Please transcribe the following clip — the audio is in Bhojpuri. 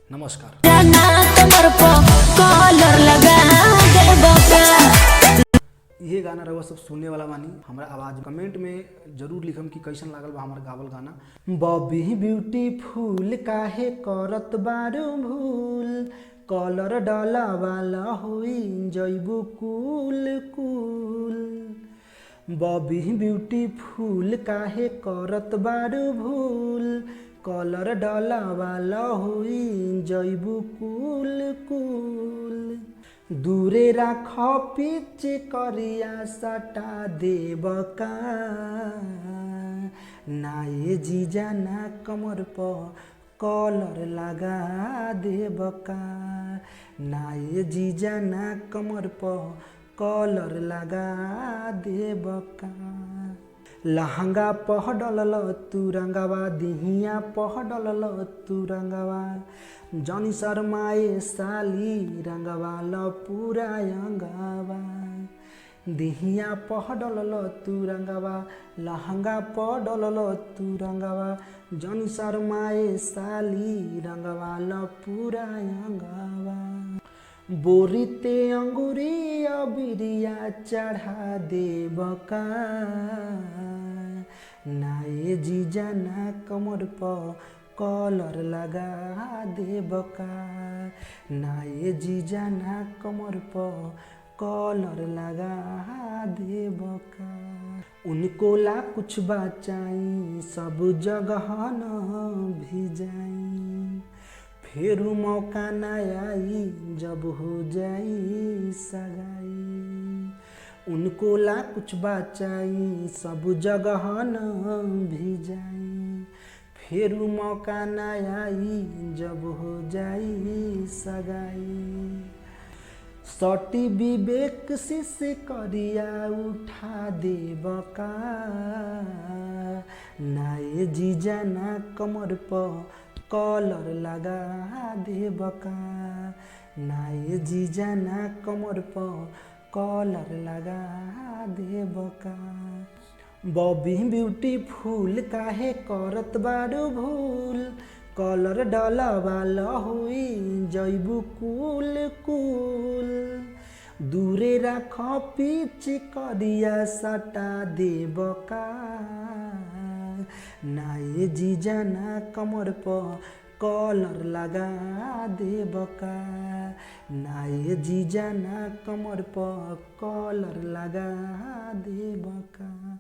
नमस्कार। ये गाना रहुआ सब सुनने वाला बानी। हमारा आवाज़ कमेंट में जरूर लिखम कि कैसन लागल बा हमारा गावल गाना। बॉबी ब्यूटीफुल काहे करत बारू भूल, कलर डाला वाला होई जइबू कूल कूल। बॉबी ब्यूटीफुल काहे करत बारू भूल, कलर डाला वाला होई जइबू कूल कूल। दूरे राख पीछे करिया सटा देब का, नाये जीजा ना कमर पर कलर लगा देब का, नाये जीजा ना कमर पर कलर लगा देब का। लहंगा पह डलल तू रंगवा, दिहिया पह डलल तू रंगवा, जनी शर्माए साली रंगवा ल पूरा अंगवा। दिहिया पह डलल तू रंगवा, लहंगा पह डलल तू रंगवा, जनी शर्माए साली रंगवा ल पूरा अंगवा। बोरी ते अंगूरी अबिरिया चढ़ा देब का, नाये जीजा ना कमर पर कलर लगा देब का, नाये जीजा ना कमर पर कलर लगा देब का। उनको ला कुछ बचाई सब जगह न भी जाई, फेरू मौका न आई जब हो जाई सगाई। उनको ला कुछ बचाई सब जगह न भी जाई, फेरू मौका न आई जब हो जाई सगाई। सटी विवेक से करिया उठा देब का, नाये जीजा ना कमर पर कलर लगा देब का, नाये जीजा ना कमर पर कलर लगा देब का। बॉबी ब्यूटीफुल काहे करत बारू भूल, कलर डाला वाला होई जइबू कूल कूल। दूरे राख पीछे करिया सटा देब का, नाये जीजा ना कमर पर कलर लगा देब का, नाये जीजा ना कमर पर कलर लगा देब का।